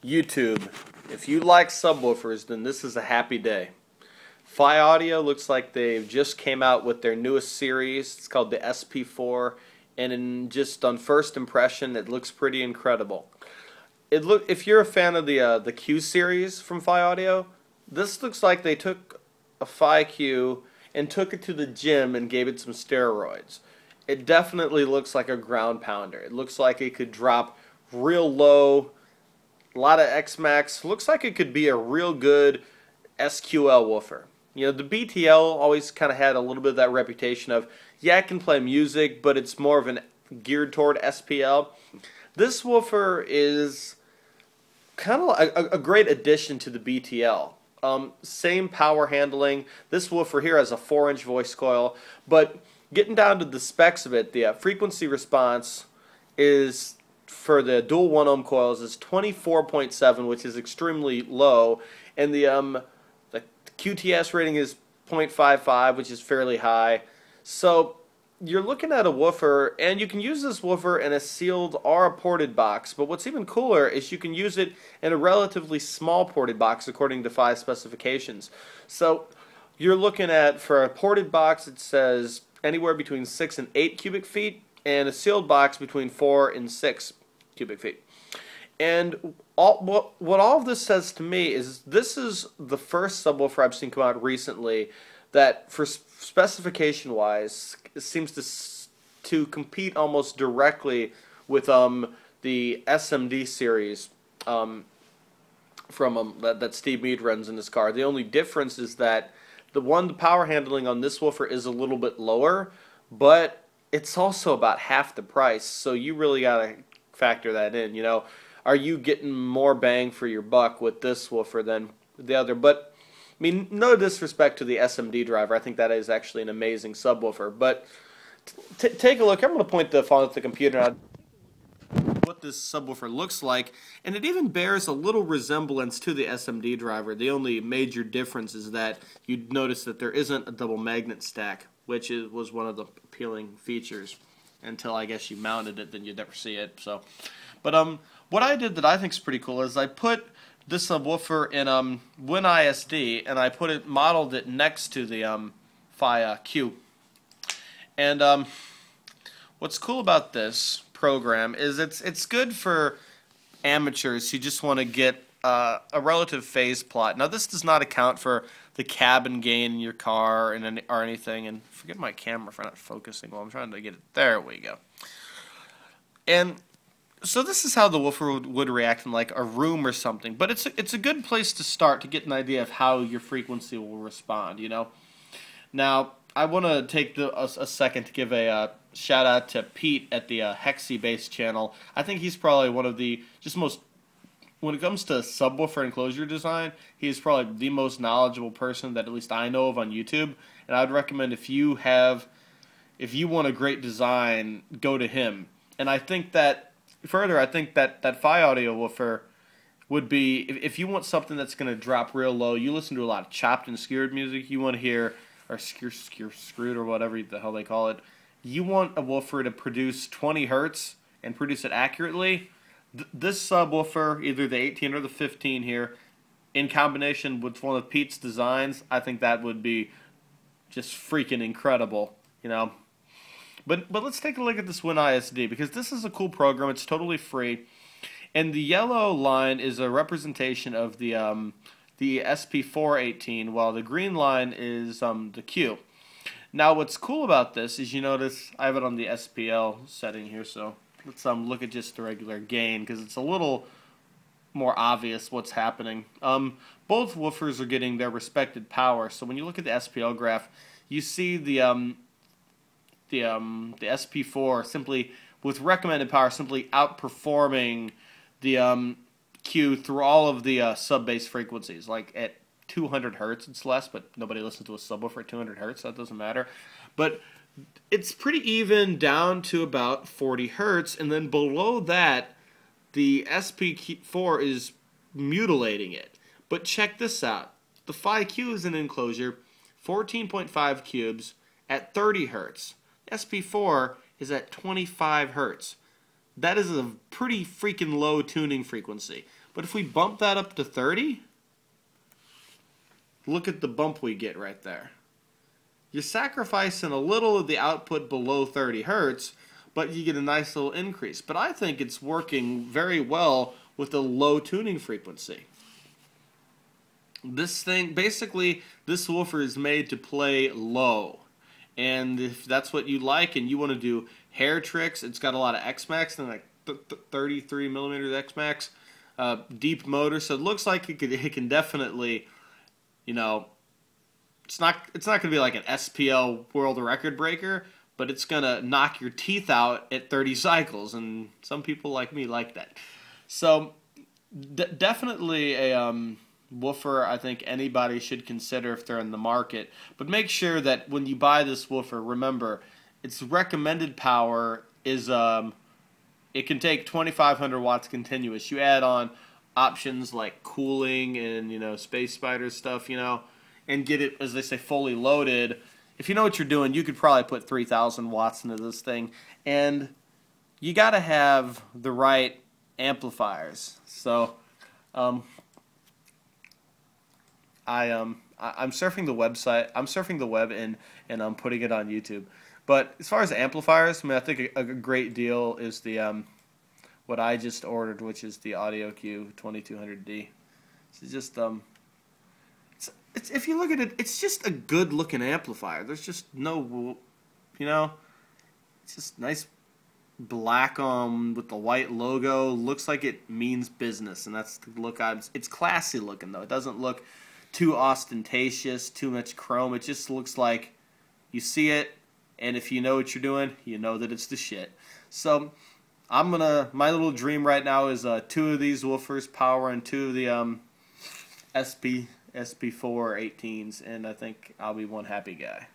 YouTube, if you like subwoofers, then this is a happy day. Fi Audio looks like they've just came out with their newest series. It's called the SP4, and just on first impression, it looks pretty incredible. If you're a fan of the Q series from Fi Audio, this looks like they took a Fi Q and took it to the gym and gave it some steroids. It definitely looks like a ground pounder. It looks like it could drop real low. A lot of X-Max. Looks like it could be a real good SQL woofer. You know, the BTL always kind of had a little bit of that reputation of, yeah, it can play music, but it's more of an geared toward SPL. This woofer is kind of a great addition to the BTL. Same power handling. This woofer here has a 4-inch voice coil, but getting down to the specs of it, the frequency response is, for the dual 1 ohm coils, is 24.7, which is extremely low, and the QTS rating is 0.55, which is fairly high. So you're looking at a woofer, and you can use this woofer in a sealed or a ported box, but what's even cooler is you can use it in a relatively small ported box according to Fi specifications. So you're looking at, for a ported box, it says anywhere between 6 and 8 cubic feet, and a sealed box between 4 and 6 cubic feet. And what all of this says to me is this is the first subwoofer I've seen come out recently that, for specification-wise, seems to compete almost directly with the SMD series from that Steve Mead runs in his car. The only difference is that the power handling on this woofer is a little bit lower, but it's also about half the price. So you really gotta factor that in. You know, are you getting more bang for your buck with this woofer than the other? But I mean, no disrespect to the SMD driver. I think that is actually an amazing subwoofer. But take a look. I'm going to point the phone at the computer out what this subwoofer looks like, and it even bears a little resemblance to the SMD driver. The only major difference is that you'd notice that there isn't a double magnet stack, which was one of the appealing features. Until I guess you mounted it, then you'd never see it. So, but what I did that I think is pretty cool is I put this subwoofer in WinISD, and I modeled it next to the Fi Q. And what's cool about this program is it's good for amateurs who just want to get a relative phase plot. Now, this does not account for the cabin gain in your car or anything. And forget my camera for not focusing while I'm trying to get it. There we go. And so this is how the woofer would react in like a room or something. But it's a good place to start to get an idea of how your frequency will respond. You know. Now, I want to take a second to give a shout out to Pete at the Hexy Bass channel. I think he's probably one of the most, when it comes to subwoofer enclosure design, he's probably the most knowledgeable person that at least I know of on YouTube. And I would recommend if you want a great design, go to him. And I think that that Fi Audio woofer would be, if you want something that's going to drop real low, you listen to a lot of chopped and skewered music, you want to hear, or screwed or whatever the hell they call it, you want a woofer to produce 20 hertz and produce it accurately. This subwoofer, either the 18 or the 15 here, in combination with one of Pete's designs, I think that would be just freaking incredible, you know. But let's take a look at this WinISD, because this is a cool program. It's totally free, and the yellow line is a representation of the SP4 18, while the green line is the Q. Now, what's cool about this is, you notice I have it on the SPL setting here, so let's look at just the regular gain, because it's a little more obvious what's happening. Both woofers are getting their respected power, so when you look at the SPL graph, you see the SP4 simply, with recommended power, simply outperforming the Q through all of the sub-bass frequencies. Like at 200 hertz, it's less, but nobody listens to a subwoofer at 200 hertz, so that doesn't matter. But it's pretty even down to about 40 hertz, and then below that, the SP4 is mutilating it. But check this out. The Fi Q is an enclosure, 14.5 cubes at 30 hertz. SP4 is at 25 hertz. that is a pretty freaking low tuning frequency. But if we bump that up to 30, look at the bump we get right there. You're sacrificing a little of the output below 30 hertz, but you get a nice little increase. But I think it's working very well with a low tuning frequency. This thing, basically, this woofer is made to play low. And if that's what you like and you want to do hair tricks, it's got a lot of X-Max and like 33 millimeters X-Max, deep motor. So it looks like it can definitely, you know, it's not going to be like an SPL world record breaker, but it's going to knock your teeth out at 30 cycles, and some people like me like that. So definitely a woofer I think anybody should consider if they're in the market. But make sure that when you buy this woofer, remember its recommended power is it can take 2,500 watts continuous. You add on options like cooling and, you know, Space Spider stuff, you know, and get it, as they say, fully loaded. If you know what you're doing, you could probably put 3,000 watts into this thing. And you got to have the right amplifiers. So I'm surfing the website. I'm surfing the web and I'm putting it on YouTube. But as far as amplifiers, I mean, I think a great deal is the what I just ordered, which is the Audio Q 2200D. It's just it's if you look at it, it's just a good looking amplifier. There's just no, you know, it's just nice black with the white logo. Looks like it means business, and that's the look. It's classy looking though. It doesn't look too ostentatious, too much chrome. It just looks like you see it, and if you know what you're doing, you know that it's the shit. So my little dream right now is 2 of these woofers powering 2 of the SP4 18s, and I think I'll be one happy guy.